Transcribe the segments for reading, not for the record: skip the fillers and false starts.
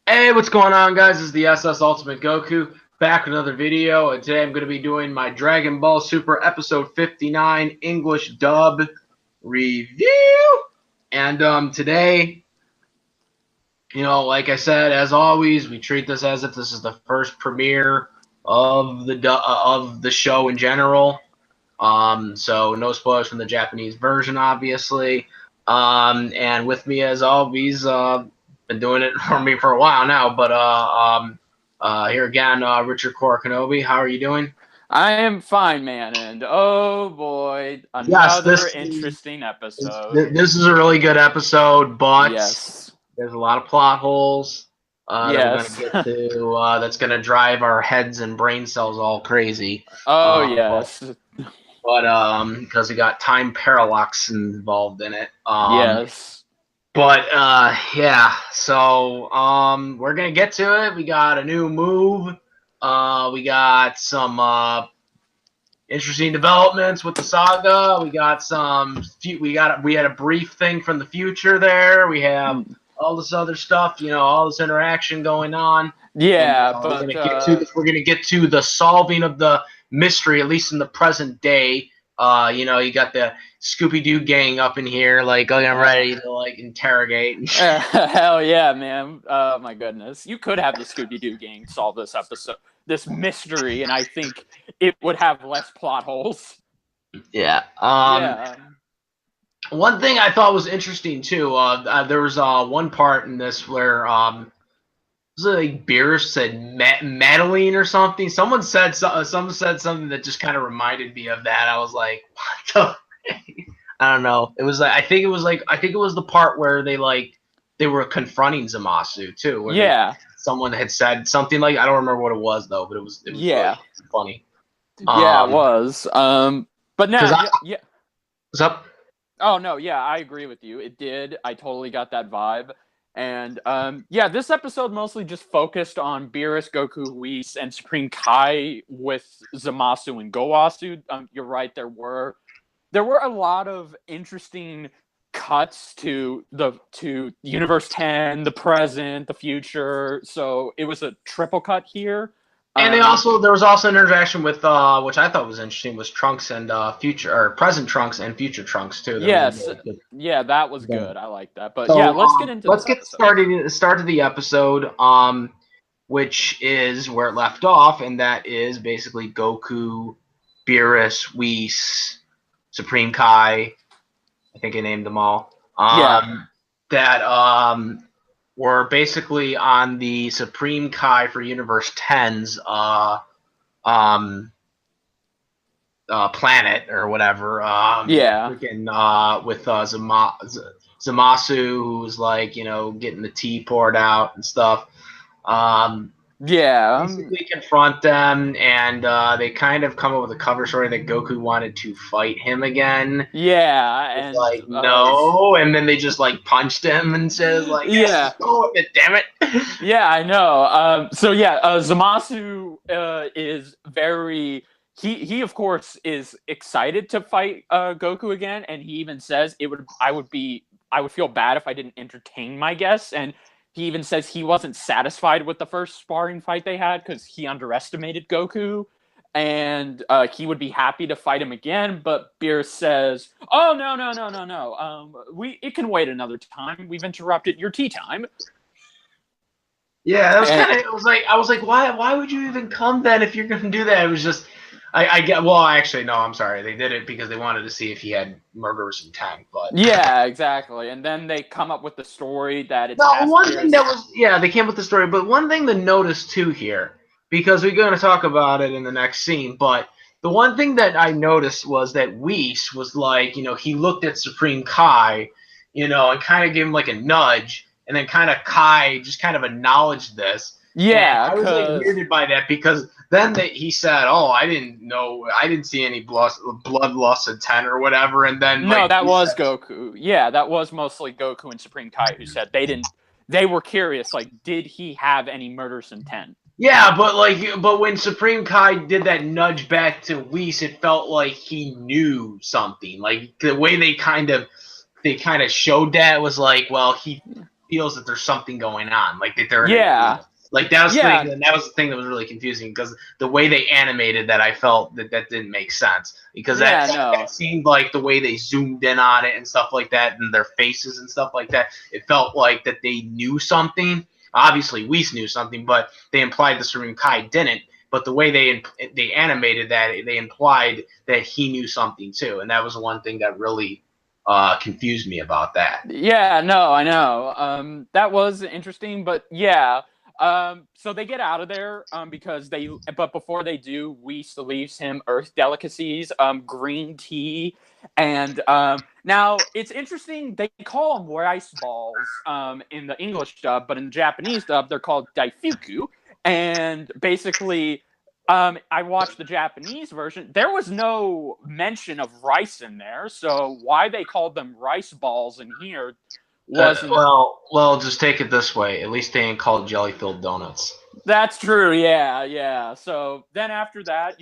Hey, what's going on, guys? This is the SS Ultimate Goku back with another video, and today I'm going to be doing my Dragon Ball Super Episode 59 English dub review. And today, like I said, as always, we treat this as if this is the first premiere of the show in general. So no spoilers from the Japanese version, obviously. And with me, as always, been doing it for me for a while now, but here again, Richard Core Kenobi. How are you doing? I am fine, man, and oh boy, Yes, another interesting episode. this is a really good episode, but Yes. there's a lot of plot holes that we're Yes. gonna get to. That's gonna drive our heads and brain cells all crazy. Oh, But, yes. because we got time parallax involved in it. Yes. But yeah, so we're gonna get to it. We got a new move. We got some interesting developments with the saga. We got we had a brief thing from the future there. We have all this other stuff, all this interaction going on. Yeah, And, but we're gonna get to the solving of the mystery, at least in the present day. You got the Scooby-Doo gang up in here, like I'm ready to interrogate. hell yeah, man. Oh my goodness. You could have the Scooby-Doo gang solve this mystery, and I think it would have less plot holes. Yeah. Yeah. One thing I thought was interesting too. There was one part in this where was it like Beerus said Madeline or something. Someone said something that just kind of reminded me of that. I was like, what the? I don't know. It was like I think it was the part where they were confronting Zamasu too. Yeah. Someone had said something like, I don't remember what it was though, but it was yeah, really funny. Yeah, it was. But now, yeah. What's up? Oh no, yeah, I agree with you. It did. I totally got that vibe. And yeah, this episode mostly just focused on Beerus, Goku, Whis, and Supreme Kai with Zamasu and Gowasu. You're right. There were a lot of interesting cuts to Universe 10, the present, the future. So it was a triple cut here. And there was also an interaction with which I thought was interesting, was Trunks and present Trunks and future Trunks too. Yes, yeah, that was good. I like that. But so, yeah, let's get into the start of the episode, which is where it left off, and that is basically Goku, Beerus, Whis, Supreme Kai. I think I named them all. That were basically on the Supreme Kai for Universe 10's planet or whatever. With Zamasu, who's getting the tea poured out and stuff. Basically confront them, and they kind of come up with a cover story that Goku wanted to fight him again. Yeah, and no, and then they just punched him and said yes, go with it, damn it. Yeah, I know. So yeah, Zamasu is very. He of course is excited to fight Goku again, and he even says I would feel bad if I didn't entertain my guests, and he even says he wasn't satisfied with the first sparring fight they had because he underestimated Goku, and he would be happy to fight him again. But Beerus says, "Oh no! It can wait another time. We've interrupted your tea time." Yeah, that was kind of. I was like, why would you even come then if you're going to do that? It was just. I get. Well, actually, no. I'm sorry. They did it because they wanted to see if he had murderous intent. But yeah, exactly. And then they come up with the story that it's. They came up with the story. But one thing to notice too here, because we're going to talk about it in the next scene. But the one thing that I noticed was that Whis was he looked at Supreme Kai, and kind of gave him a nudge, and then Kai just kind of acknowledged this. Yeah, and I was weirded by that because then he said, "Oh, I didn't see any bloodlust intent or whatever." And then no, that was Goku. Yeah, that was mostly Goku and Supreme Kai who said they didn't. They were curious, did he have any murderous intent? Yeah, but when Supreme Kai did that nudge back to Whis, it felt like he knew something. The way they kind of showed that was well, feels that there's something going on, like that they're in Yeah. like that was Yeah. the thing that was really confusing because the way they animated that, I felt that didn't make sense because Yeah, that seemed like the way they zoomed in on it and stuff like that, and their faces and stuff like that. It felt like that they knew something. Obviously, Whis knew something, but they implied the Supreme Kai didn't. But the way they animated that, they implied that he knew something too, and that was the one thing that really confused me about that. Yeah, no, I know. That was interesting, but yeah. So they get out of there but before they do, Whis leaves him earth delicacies, green tea, and now it's interesting. They call them rice balls in the English dub, but in the Japanese dub, they're called daifuku, and basically. I watched the Japanese version. There was no mention of rice in there, so why they called them rice balls in here wasn't. Well, just take it this way. At least they ain't called jelly-filled donuts. That's true. Yeah, yeah. So then after that,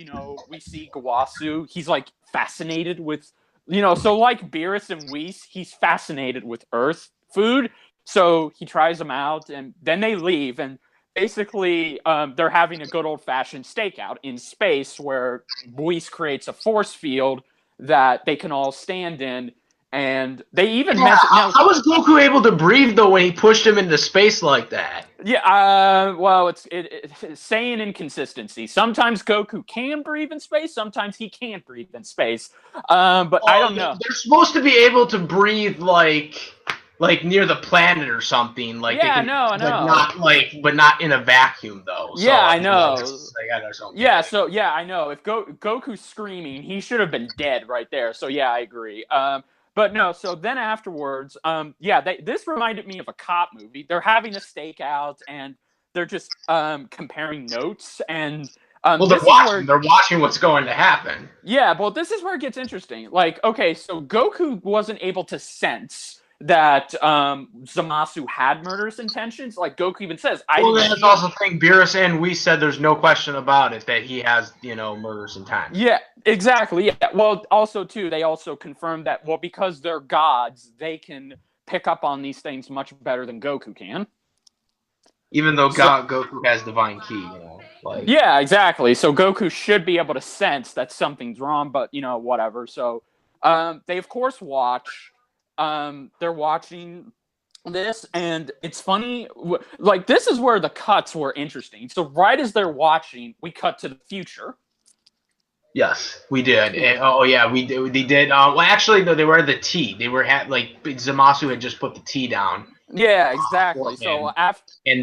we see Gawasu. He's like fascinated with, so like Beerus and Whis, he's fascinated with Earth food. So he tries them out, and then they leave, and basically, they're having a good old-fashioned stakeout in space where Whis creates a force field that they can all stand in, and they even mention... Now, how was Goku able to breathe, though, when he pushed him into space like that? Yeah, well, it's saying inconsistency. Sometimes Goku can breathe in space, sometimes he can't breathe in space. But I don't know. They're supposed to be able to breathe, like near the planet or something, like yeah, they can, I know. But not in a vacuum though. So, yeah, I know. Yeah, so yeah, I know. If Goku's screaming, he should have been dead right there. So yeah, I agree. But no. So then afterwards, this reminded me of a cop movie. They're having a stakeout and they're just comparing notes and. They're watching what's going to happen. Yeah, well, this is where it gets interesting. Like, okay, so Goku wasn't able to sense that Zamasu had murderous intentions. Like Goku even says, that's also the thing. Beerus and Whis said there's no question about it that he has, murderous intent. Yeah, exactly. Yeah. Well, also too, they also confirmed that because they're gods, they can pick up on these things much better than Goku can. Even though Goku has divine ki, Yeah, exactly. So Goku should be able to sense that something's wrong, but whatever. So they of course watch. They're watching this, and it's funny. Like this is where the cuts were interesting. So right as they're watching, we cut to the future. Yes, we did. And, we did. They did. Well, actually, no, they were the tea. They were Zamasu had just put the tea down. Yeah, exactly. So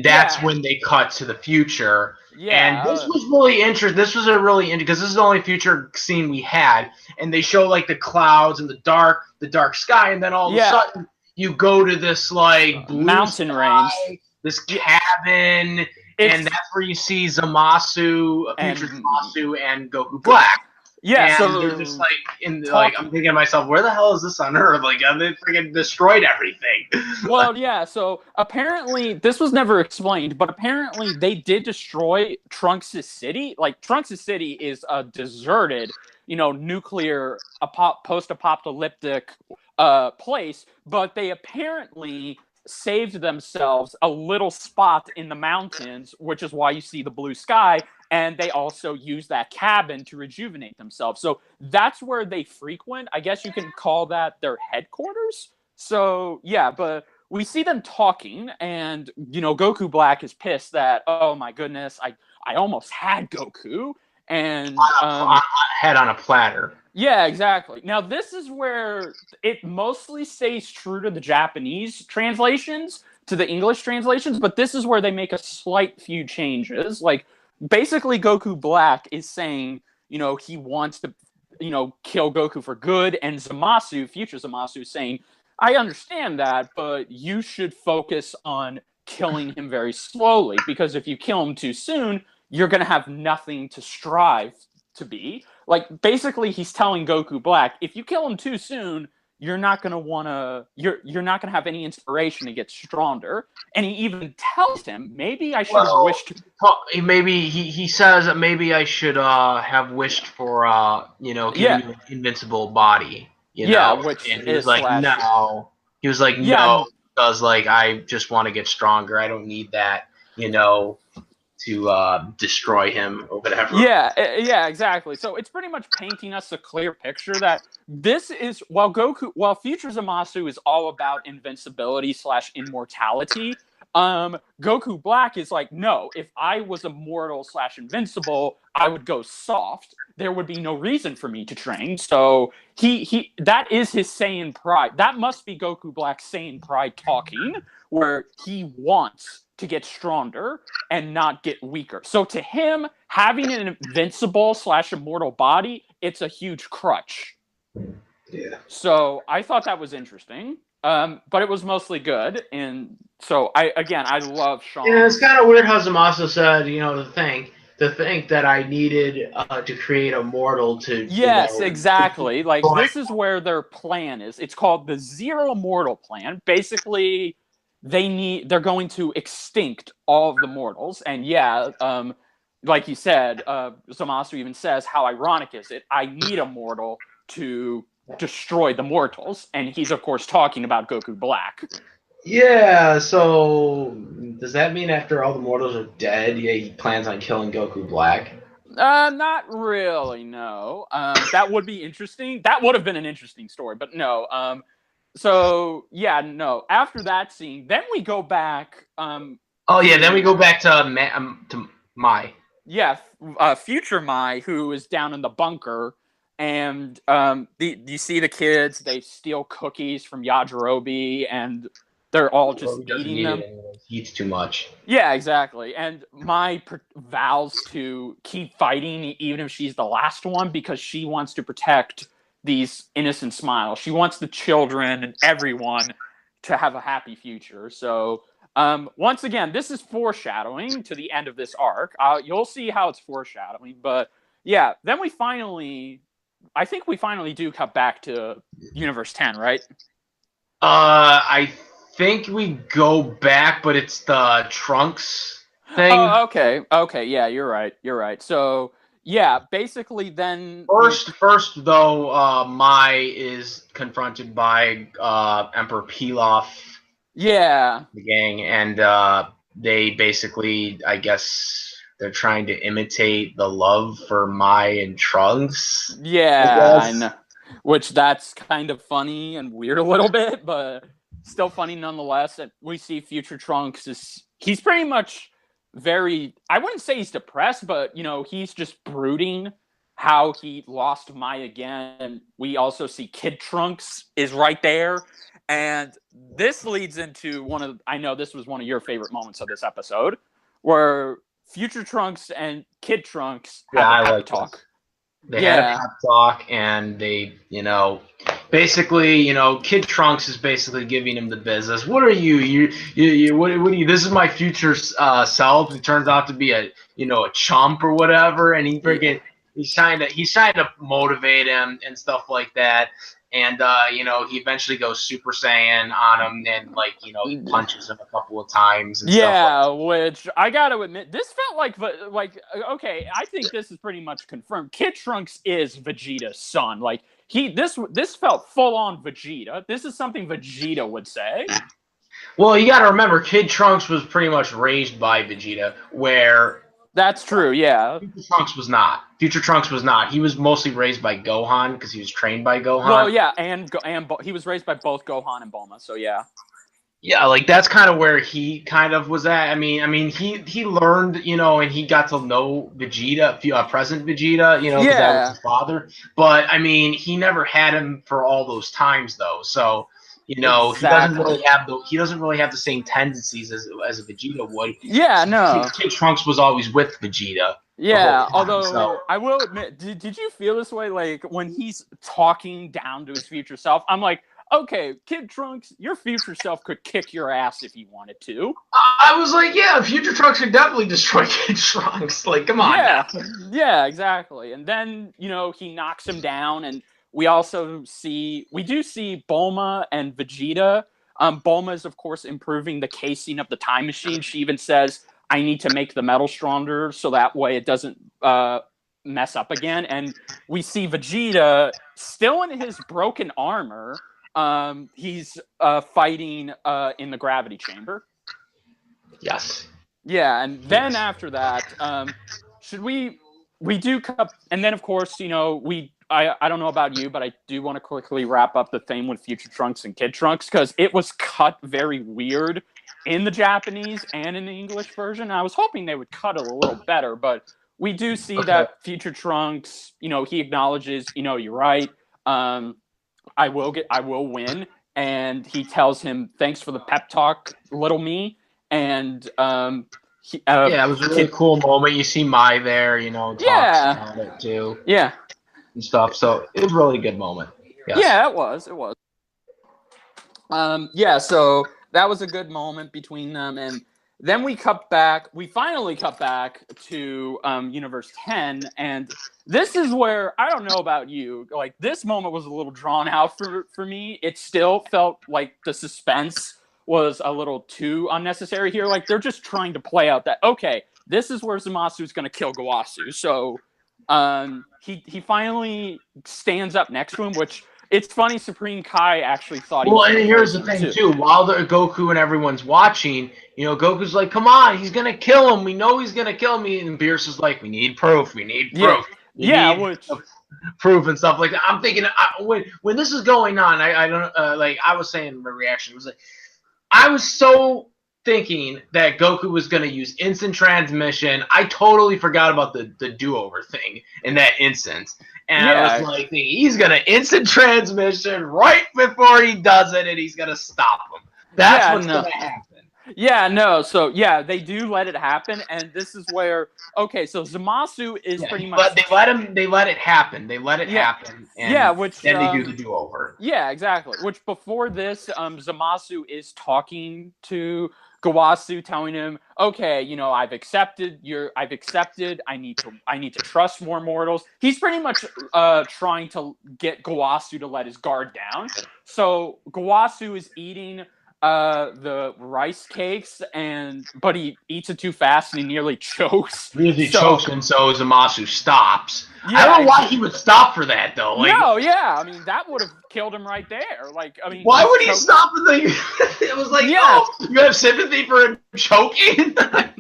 that's when they cut to the future. Yeah, and this was really interesting. This was a really interesting because this is the only future scene we had, and they show like the clouds and the dark sky, and then all of a sudden you go to this like blue mountain range, this cabin, and that's where you see Zamasu, future Zamasu, and Goku Black. Yeah, and so they're just I'm thinking to myself, where the hell is this on Earth? Like, they freaking destroyed everything. Well, yeah. So apparently, this was never explained, but apparently they did destroy Trunks' city. Like Trunks' city is a deserted, nuclear post-apocalyptic place, but they apparently saved themselves a little spot in the mountains, which is why you see the blue sky. And they also use that cabin to rejuvenate themselves. So that's where they frequent. I guess you can call that their headquarters. So, yeah, but we see them talking, and, Goku Black is pissed that, oh, my goodness, I almost had Goku. And head on a platter. Yeah, exactly. Now, this is where it mostly stays true to the Japanese translations, to the English translations, but this is where they make a slight few changes. Like, basically, Goku Black is saying, he wants to, kill Goku for good, and Zamasu, future Zamasu, is saying, I understand that, but you should focus on killing him very slowly, because if you kill him too soon, you're going to have nothing to strive to be. Like, basically, he's telling Goku Black, if you kill him too soon, you're not going to want to, you're not going to have any inspiration to get stronger. And he even tells him, maybe I should have wished. Maybe he says that maybe I should have wished for, giving you an invincible body. Which and he was like, no. He was like, no. because like I just want to get stronger. I don't need that, to destroy him or whatever. Yeah, exactly. So it's pretty much painting us a clear picture that this is while Future Zamasu is all about invincibility / immortality. Goku Black is like, no, if I was immortal / invincible, I would go soft. There would be no reason for me to train. So he that is his Saiyan pride. That must be Goku Black's Saiyan pride talking, where he wants to get stronger and not get weaker. So to him, having an invincible / immortal body, it's a huge crutch. Yeah. So I thought that was interesting. But it was mostly good, and so I love Sean. Yeah, it's kind of weird how Zamasu said, to think that I needed to create a mortal to. Yes, exactly. Like this is where their plan is. It's called the Zero Mortal Plan. Basically, they're going to extinct all of the mortals, and like you said, Zamasu even says, how ironic is it? I need a mortal to destroy the mortals, and he's of course talking about Goku Black. Yeah, so does that mean after all the mortals are dead, he plans on killing Goku Black? Not really, no. That would be interesting. That would have been an interesting story, but no. So yeah, no. After that scene, then we go back. Then we go back to Mai. Yeah, future Mai, who is down in the bunker. And you see the kids, they steal cookies from Yajirobe, and they're all just eating them. He eats too much. Yeah, exactly. And Mai vows to keep fighting, even if she's the last one, because she wants to protect these innocent smiles. She wants the children and everyone to have a happy future. So once again, this is foreshadowing to the end of this arc. You'll see how it's foreshadowing. But yeah, then I think we finally do cut back to Universe 10, right? I think we go back, but it's the Trunks thing. Oh, okay, yeah, you're right. So, yeah, basically then... First though, Mai is confronted by Emperor Pilaf. Yeah. The gang, and they basically, I guess... They're trying to imitate the love for Mai and Trunks. Yeah, I know. Which that's kind of funny and weird a little bit, but still funny nonetheless. We see future Trunks he's pretty much I wouldn't say he's depressed, but he's just brooding how he lost Mai again. We also see Kid Trunks is right there. And this leads into I know this was one of your favorite moments of this episode, where Future Trunks and Kid Trunks have a pep talk. They had a pep talk, and they, basically, Kid Trunks is basically giving him the business. What are you? What are you? This is my future self. He turns out to be a chump or whatever, and he's trying to motivate him and stuff like that. And, he eventually goes Super Saiyan on him and, he punches him a couple of times. And stuff like which I got to admit, this felt like, okay, I think this is pretty much confirmed. Kid Trunks is Vegeta's son. Like, this felt full on Vegeta. This is something Vegeta would say. Well, you got to remember, Kid Trunks was pretty much raised by Vegeta, where... That's true, yeah. Future Trunks was not. He was mostly raised by Gohan because he was trained by Gohan. Well, yeah, and he was raised by both Gohan and Bulma, so yeah. Yeah, like that's kind of where he kind of was at. I mean, he learned, and he got to know Vegeta, present Vegeta, because that was his father. But I mean, he never had him for all those times though. So. Exactly. He doesn't really have the same tendencies as a Vegeta would. Yeah, no. Kid Trunks was always with Vegeta. Yeah, although I will admit, did you feel this way? Like when he's talking down to his future self, I'm like, okay, Kid Trunks, your future self could kick your ass if he wanted to. I was like, yeah, Future Trunks could definitely destroy Kid Trunks. Like, come on. Yeah, exactly. And then he knocks him down and. We do see Bulma and Vegeta. Bulma is, of course, improving the casing of the time machine. She even says, I need to make the metal stronger so that way it doesn't mess up again. And we see Vegeta still in his broken armor, he's fighting in the gravity chamber. Yes. Yeah, and then after that, should we do and then of course, you know, I don't know about you, but I do want to quickly wrap up the thing with Future Trunks and Kid Trunks because it was cut very weird in the Japanese and in the English version. I was hoping they would cut it a little better, but we do see that Future Trunks, you know, he acknowledges, you know, you're right. I will win, and he tells him, "Thanks for the pep talk, little me." And yeah, it was a really cool moment. You see Mai there, you know, talks about it too. Yeah. And stuff. So it was a really good moment. Yes. Yeah, it was. Yeah, so that was a good moment between them, and then we finally cut back to Universe 10, and this is where, I don't know about you, like, this moment was a little drawn out for me. It still felt like the suspense was a little too unnecessary here. Like, they're just trying to play out that, okay, this is where Zamasu is going to kill Gowasu, so he finally stands up next to him, which it's funny. Supreme Kai actually thought. Well, and here's the thing too. While the Goku and everyone's watching, you know, Goku's like, "Come on, he's gonna kill him. We know he's gonna kill me." And Beerus is like, "We need proof. We need proof. Proof and stuff like that." I'm thinking when this is going on, I don't like. I was saying my reaction was like, I was so thinking that Goku was going to use instant transmission. I totally forgot about the do-over thing in that instance. And I was like, he's going to instant transmission right before he does it, and he's going to stop him. That's what's going to happen. Yeah, no. So, yeah, they do let it happen, and this is where, okay, so Zamasu is pretty much... But they let it happen. They let it happen, and then they do the do-over. Yeah, exactly. Which before this, Zamasu is talking to Gowasu, telling him, okay, you know, I've accepted. I need to trust more mortals. He's pretty much trying to get Gowasu to let his guard down. So Gowasu is eating the rice cakes, but he eats it too fast and he nearly chokes. He chokes, and so Zamasu stops. Yeah, I don't know why he would stop for that though. Like, no, yeah, I mean that would have killed him right there. Like, I mean, why would he stop? It was like, oh, you have sympathy for him choking.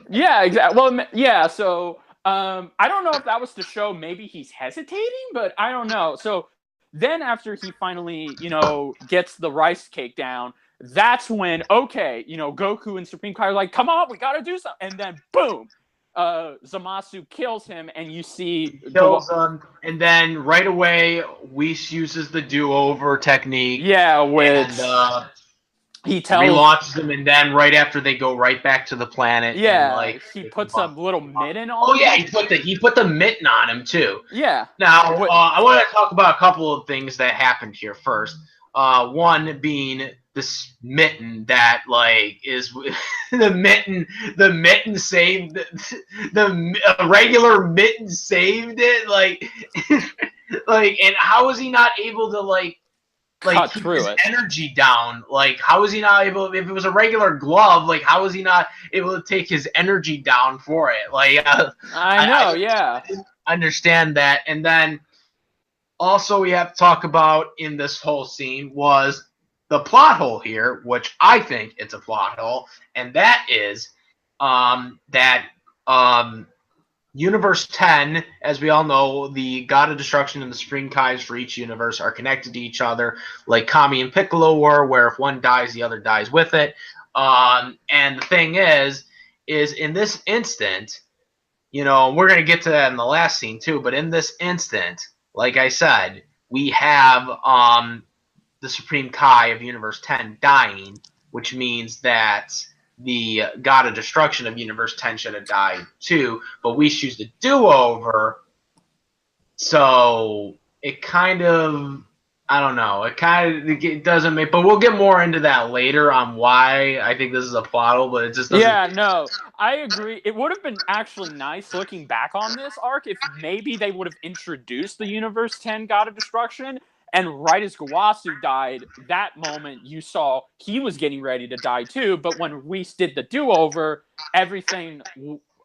Yeah, exactly. Well, yeah. So, I don't know if that was to show maybe he's hesitating, but I don't know. So then after he finally, you know, gets the rice cake down, that's when, okay, you know, Goku and Supreme Kai are like, come on, we got to do something. And then, boom, Zamasu kills him, and you see... Kills him, and then right away, Whis uses the do-over technique. Yeah, which... And, he tells... relaunches them, and then right after, they go right back to the planet. Yeah, and, like, he puts a little mitten on him. Oh, yeah, he put the mitten on him, too. Yeah. Now, I want to talk about a couple of things that happened here first. One being this mitten that, like, is the mitten saved the regular mitten saved it, like and how is he not able to cut keep through his it. energy down? Like, how is he not able, if it was a regular glove, like, how is he not able to take his energy down for it? Like, I didn't understand that. And then also we have to talk about in this whole scene was the plot hole here, which I think it's a plot hole, and that is that Universe 10, as we all know, the God of Destruction and the Supreme Kais for each universe are connected to each other, like Kami and Piccolo were, where if one dies, the other dies with it. And the thing is in this instant, you know, we're going to get to that in the last scene too, but in this instant, like I said, we have the Supreme Kai of Universe 10 dying, which means that the God of Destruction of Universe 10 should have died too, but we choose the do-over, so it kind of, I don't know, it doesn't make, but we'll get more into that later on why I think this is a plot hole, but it just doesn't. Yeah, no, I agree. It would have been actually nice looking back on this arc if maybe they would have introduced the Universe 10 God of Destruction, and right as Gowasu died, that moment you saw he was getting ready to die too, but when Whis did the do-over, everything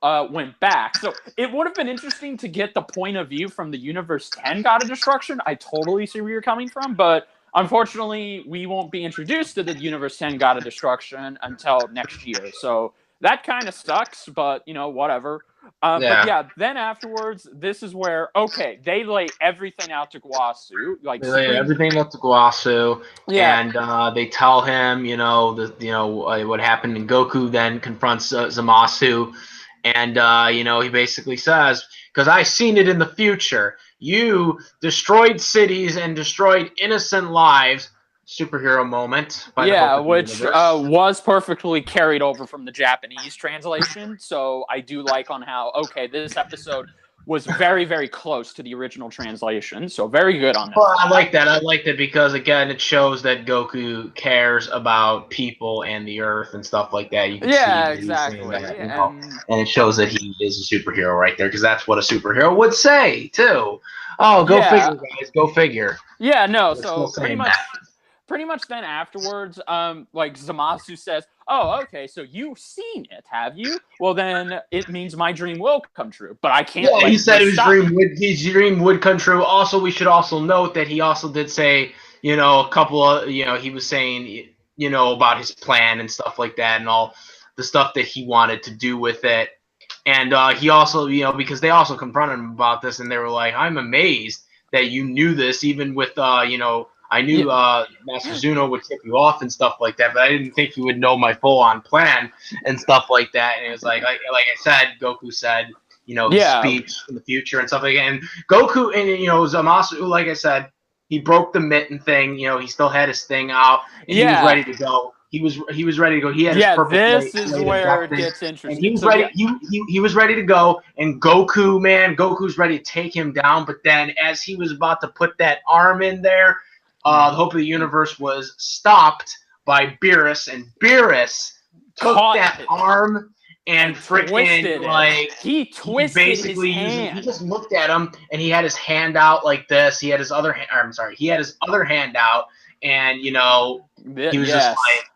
went back. So it would have been interesting to get the point of view from the Universe 10 God of Destruction. I totally see where you're coming from, but unfortunately, we won't be introduced to the Universe 10 God of Destruction until next year. So that kind of sucks, but, whatever. But yeah, then afterwards, this is where, okay, they lay everything out to Guasu. Like, They lay everything up to Guasu, yeah. and they tell him, what happened. And Goku then confronts Zamasu, and he basically says, "Because I seen it in the future. You destroyed cities and destroyed innocent lives." Superhero moment. Which was perfectly carried over from the Japanese translation. So I do like on how, okay, this episode was very, very close to the original translation. So very good on that. Well, I like that. I liked it because, again, it shows that Goku cares about people and the Earth and stuff like that. You can see exactly. That, and it shows that he is a superhero right there, because that's what a superhero would say, too. Oh, go figure, guys. Go figure. Yeah, no, so pretty much then afterwards, like Zamasu says, "Oh, okay, so you've seen it, have you? Well, then it means my dream will come true." But I can't. Yeah, he said his dream would come true. Also, we should also note that he also did say, a couple of, he was saying, about his plan and stuff like that, and all the stuff that he wanted to do with it. And he also, because they also confronted him about this, and they were like, "I'm amazed that you knew this, even with, I knew Master Zuno would tip you off and stuff like that, but I didn't think you would know my full-on plan and stuff like that." And it was like I said, Goku said, speech in the future and stuff like that. And Goku and Zamasu, like I said, he broke the mitten thing. He still had his thing out, and he was ready to go. He was ready to go. He had his perfect. This is where it gets interesting. And he was ready. He was ready to go. And Goku's ready to take him down. But then, as he was about to put that arm in there, the Hope of the Universe was stopped by Beerus, and Beerus took that arm and freaking he twisted his hand. He just looked at him, and he had his hand out like this. He had his other hand. He had his other hand out, and he was just like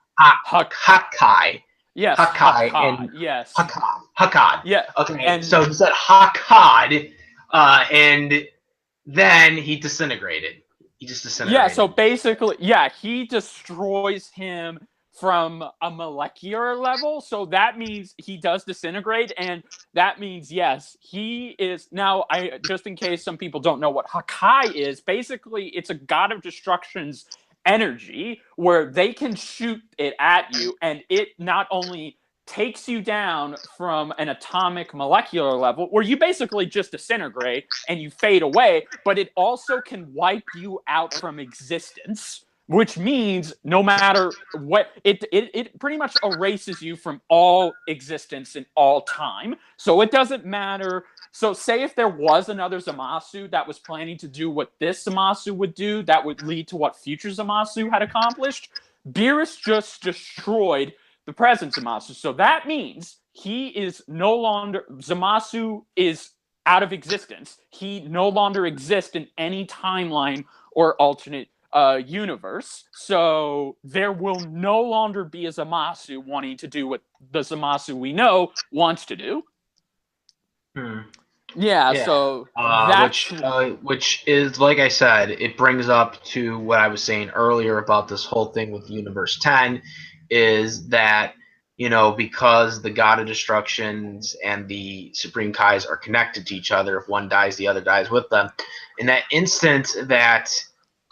Hakai. Yes, Hakai and yes, Hakad. Yeah. Okay. And so he said Hakad, and then he disintegrated. He just disintegrated. Yeah, so basically, he destroys him from a molecular level. So that means he does disintegrate, and that means, yes, he is now. Just in case some people don't know what Hakai is, basically it's a god of destruction's energy where they can shoot it at you, and it not only takes you down from an atomic molecular level where you basically just disintegrate and you fade away, but it also can wipe you out from existence, which means no matter what, it pretty much erases you from all existence in all time. So it doesn't matter. So say if there was another Zamasu that was planning to do what this Zamasu would do, that would lead to what future Zamasu had accomplished, Beerus just destroyed the present Zamasu. So that means he is no longer, Zamasu is out of existence. He no longer exists in any timeline or alternate universe. So there will no longer be a Zamasu wanting to do what the Zamasu we know wants to do. Yeah. So that's which is, like I said, it brings up to what I was saying earlier about this whole thing with Universe 10, is that because the God of Destructions and the Supreme Kais are connected to each other, if one dies, the other dies with them. In that instant that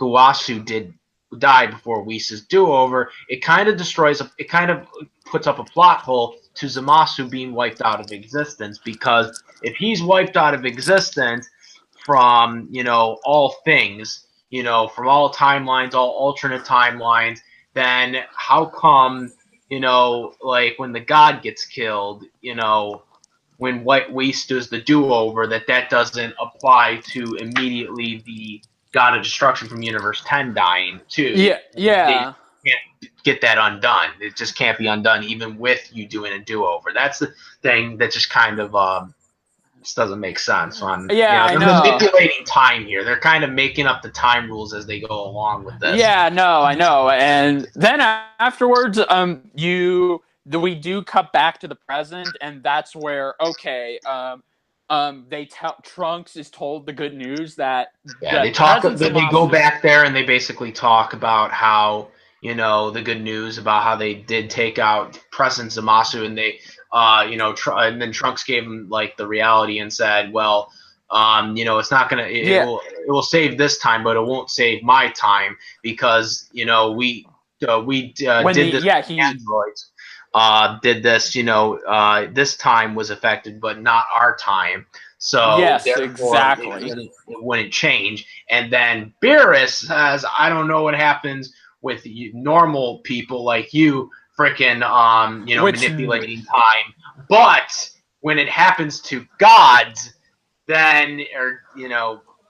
Guasu died before Whis' do-over, it kind of puts up a plot hole to Zamasu being wiped out of existence, because if he's wiped out of existence from, all things, from all timelines, all alternate timelines, then how come, like when the god gets killed, when Whis does the do-over, that doesn't apply to immediately the God of Destruction from Universe 10 dying too. Yeah. They can't get that undone. It just can't be undone even with you doing a do-over. That's the thing that just kind of just doesn't make sense. They're manipulating time here. They're kind of making up the time rules as they go along with this. Yeah, no, I know. And then afterwards, we do cut back to the present, and that's where they tell Trunks is told the good news that Yeah, they go back there and they basically talk about how, the good news about how they did take out President Zamasu, and they, and then Trunks gave him like the reality and said, well, it's not gonna, it will save this time, but it won't save my time because we did this. Androids did this. This time was affected, but not our time. So yes, exactly. It wouldn't change. And then Beerus says, I don't know what happens with normal people like you, freaking, manipulating time. But when it happens to gods, then, or,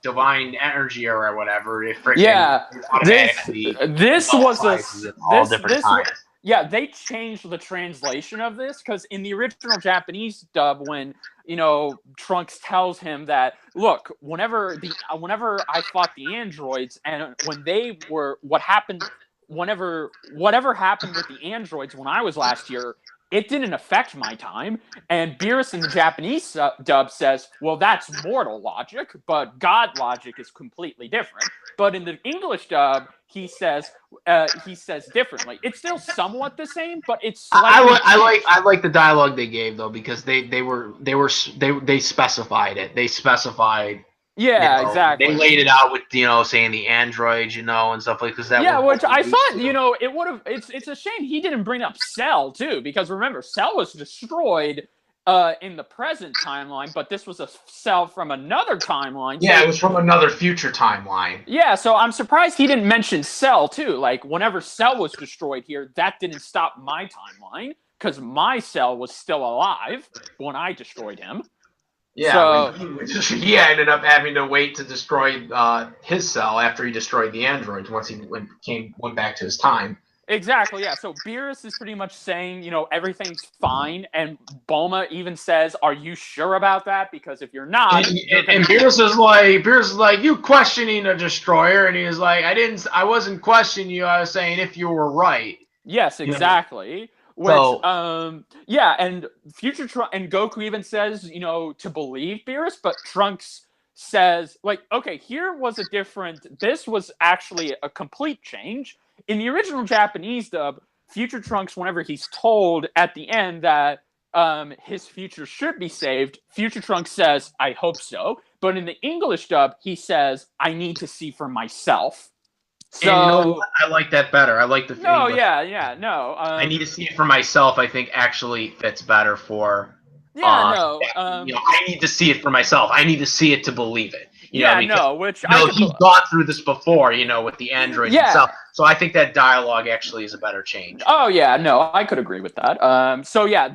divine energy or whatever, it freaking this was all different times. Yeah, they changed the translation of this because in the original Japanese dub, when Trunks tells him that, look, whenever I fought the androids and when they were whatever happened with the androids when I was last year, it didn't affect my time. And Beerus in the Japanese dub says, well, that's mortal logic, but God logic is completely different. But in the English dub, he says differently. It's still somewhat the same, but it's slightly. I like the dialogue they gave though, because they specified it. They specified. Yeah, exactly. They laid it out with saying the androids, and stuff like that. Yeah, which I thought it would have. It's a shame he didn't bring up Cell too, because remember Cell was destroyed in the present timeline, but this was a Cell from another timeline. Yeah, it was from another future timeline. Yeah, so I'm surprised he didn't mention Cell too. Like whenever Cell was destroyed here, that didn't stop my timeline because my Cell was still alive when I destroyed him. Yeah, so, he ended up having to wait to destroy his Cell after he destroyed the androids once he went back to his time. Exactly, yeah. So Beerus is pretty much saying, everything's fine, and Bulma even says, "Are you sure about that? Because if you're not," and Beerus is like, "You questioning a destroyer?" And he was like, I wasn't questioning you. I was saying if you were right." Yes, exactly. Which, and Future Trunks and Goku even says, to believe Beerus, but Trunks says, okay, this was actually a complete change. In the original Japanese dub, Future Trunks, whenever he's told at the end that his future should be saved, Future Trunks says, I hope so. But in the English dub, he says, I need to see for myself. So I like that better. I like the. No, English. No. I need to see it for myself. I think actually fits better for. I need to see it for myself. I need to see it to believe it. He's gone through this before. With the androids and stuff. So I think that dialogue actually is a better change. Oh yeah, no, I could agree with that.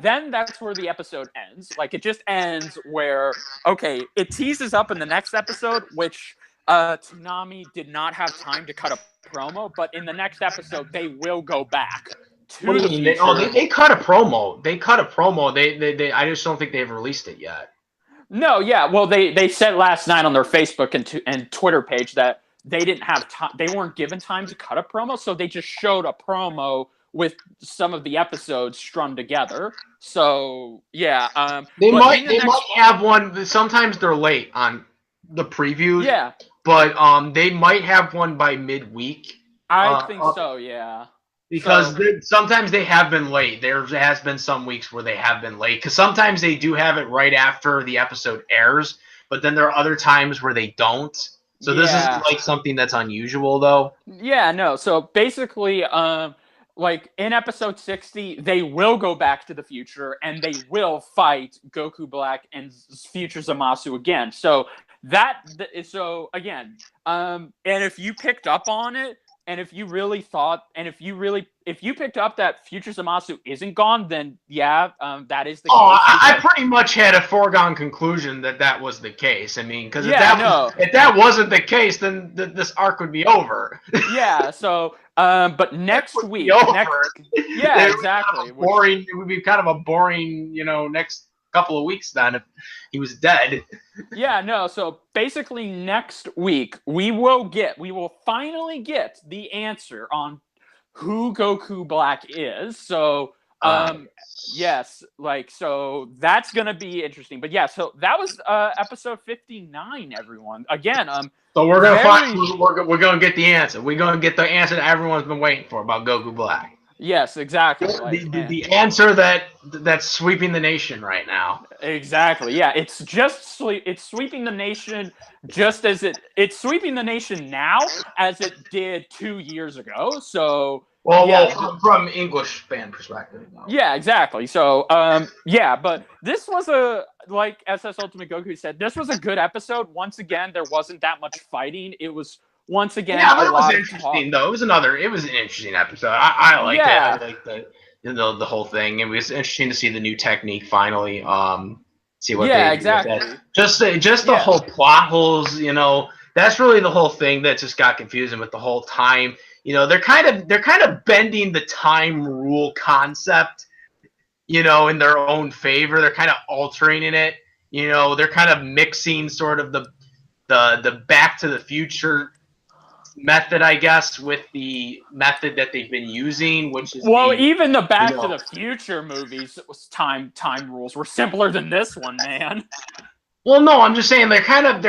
Then that's where the episode ends. Like it just ends where it teases up in the next episode, which. Toonami did not have time to cut a promo, but in the next episode they will go back to the future. They cut a promo. They cut a promo. They I just don't think they've released it yet. No, yeah. Well, they said last night on their Facebook and Twitter page that they didn't have time. They weren't given time to cut a promo, so they just showed a promo with some of the episodes strung together. So yeah, they might have one. Sometimes they're late on the previews. Yeah. But they might have one by midweek. I think so, yeah. Because sometimes they have been late. There has been some weeks where they have been late. Because sometimes they do have it right after the episode airs. But then there are other times where they don't. So this is something that's unusual, though. Yeah, no. So basically, in episode 60, they will go back to the future. And they will fight Goku Black and Future Zamasu again. So... again, and if you picked up on it, and if you really thought, and if you picked up that Future Zamasu isn't gone, then that is the case. I pretty much had a foregone conclusion that was the case. I mean, because if that wasn't the case, then this arc would be over. Yeah. So, but next week, exactly. Boring. It would be kind of a boring, next couple of weeks then if he was dead. Yeah, no, so basically next week we will finally get the answer on who Goku Black is. So Yes, like, so that's gonna be interesting. But yeah, so that was episode 59, everyone. Again, so we're gonna we're gonna get the answer. We're gonna get the answer that everyone's been waiting for about Goku Black. Yes, exactly. The answer that's sweeping the nation right now. Exactly. Yeah, it's just it's sweeping the nation just as it's sweeping the nation now as it did 2 years ago. So from English fan perspective. No. Yeah, exactly. So yeah, but this was like SS Ultimate Goku said, this was a good episode. Once again, there wasn't that much fighting. It was once again but it was interesting though. It was an interesting episode. I liked it. I liked the whole thing. It was interesting to see the new technique finally. See what they exactly. Just the whole plot holes, that's really the whole thing that just got confusing with the whole time. They're kind of bending the time rule concept, in their own favor. They're kind of altering it. They're kind of mixing sort of the Back to the Future method, I guess, with the method that they've been using, which is even the Back to the Future movies time rules were simpler than this one, man. Well, no, I'm just saying they're kind of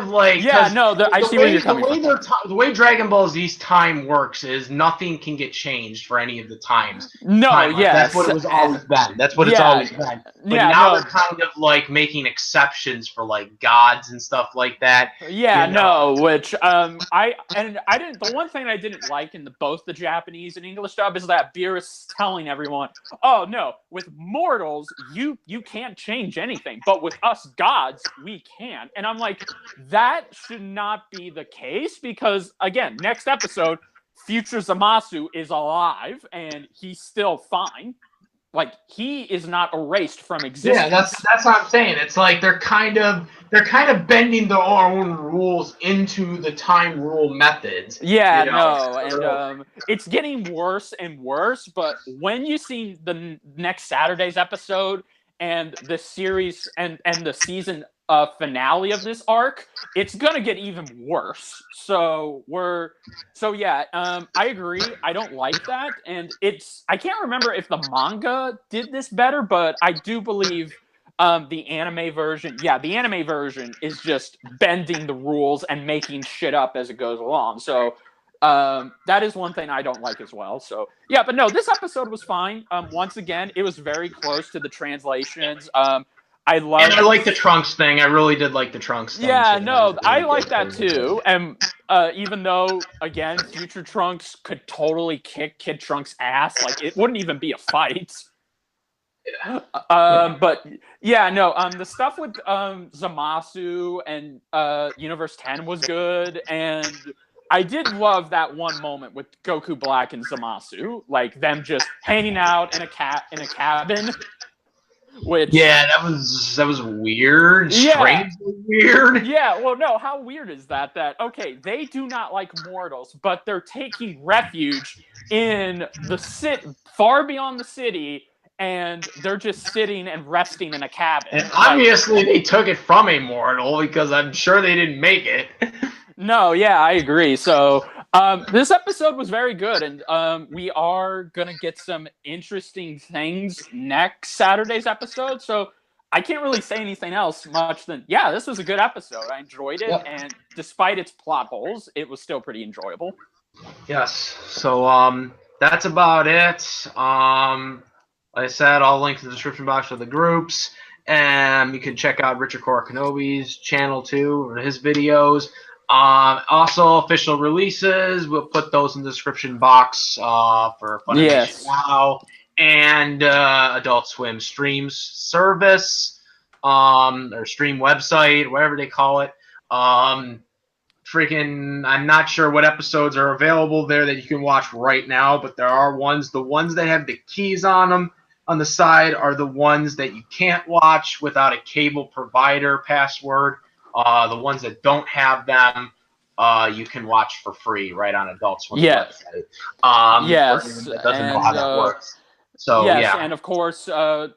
like I see where you're coming from. The way Dragon Ball Z's time works is nothing can get changed for any of the times. That's what it was always been. That's what it's always been. But now they're kind of like making exceptions for like gods and stuff like that. Which I didn't. The one thing I didn't like in both the Japanese and English dub is that Beerus telling everyone, "Oh no, with mortals you can't change anything, but with us gods we can." And I'm like, that should not be the case, because again, next episode, future Zamasu is alive and he's still fine. Like, he is not erased from existence. Yeah, that's what I'm saying. It's like they're kind of bending their own rules into the time rule methods. And it's getting worse and worse. But when you see the next Saturday's episode and the series and the season finale of this arc, it's gonna get even worse. I agree. I don't like that, and I can't remember if the manga did this better, but I do believe the anime version. Yeah, the anime version is just bending the rules and making shit up as it goes along. So that is one thing I don't like as well. So yeah, but no, this episode was fine. Once again, it was very close to the translations. I like the Trunks thing. I really did like the Trunks thing. Yeah, I like that too. And even though, again, future Trunks could totally kick Kid Trunks' ass, like, it wouldn't even be a fight. But yeah, the stuff with Zamasu and Universe 10 was good, and I did love that one moment with Goku Black and Zamasu, like them just hanging out in a cabin. That was weird. Strangely weird. Yeah, well, no, how weird is that? Okay, they do not like mortals, but they're taking refuge in far beyond the city, and they're just sitting and resting in a cabin. And obviously they took it from a mortal, because I'm sure they didn't make it. No, yeah, I agree. So this episode was very good, and we are gonna get some interesting things next Saturday's episode. So I can't really say anything else much than, yeah, this was a good episode. I enjoyed it, and despite its plot holes, it was still pretty enjoyable. Yes. So that's about it. Like I said, I'll link to the description box for the groups, and you can check out Richard Cora Kenobi's channel too, or his videos. Also, official releases, we'll put those in the description box for Funimation Now, and Adult Swim streams service, or stream website, whatever they call it. I'm not sure what episodes are available there that you can watch right now, but there are ones. The ones that have the keys on them on the side are the ones that you can't watch without a cable provider password. The ones that don't have them, you can watch for free right on Adult Swim website. That doesn't know how that works. So, and of course,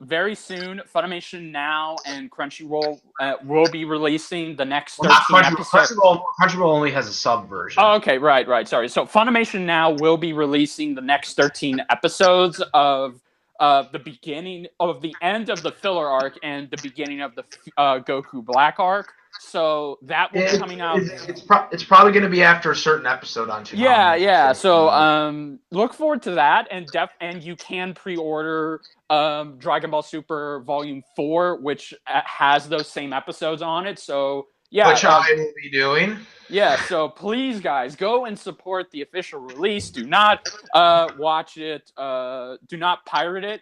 very soon, Funimation Now and Crunchyroll will be releasing the next 13 episodes. Crunchyroll only has a sub version. Oh, okay, right. Sorry. So Funimation Now will be releasing the next 13 episodes of the beginning of the end of the filler arc and the beginning of the Goku Black arc. So that will be coming out. It's probably going to be after a certain episode on Toonami. Yeah. So look forward to that, and you can pre-order Dragon Ball Super Volume 4, which has those same episodes on it. So yeah, which I will be doing. Yeah, so please, guys, go and support the official release. Do not watch it. Do not pirate it.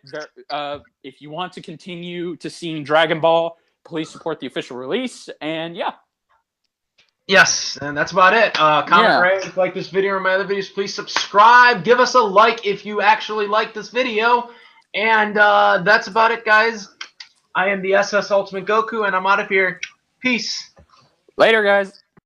If you want to continue to seeing Dragon Ball, please support the official release. And yeah. Yes, and that's about it. Comment, rate, if you like this video or my other videos, please subscribe. Give us a like if you actually like this video. And that's about it, guys. I am the SS Ultimate Goku, and I'm out of here. Peace. Later, guys.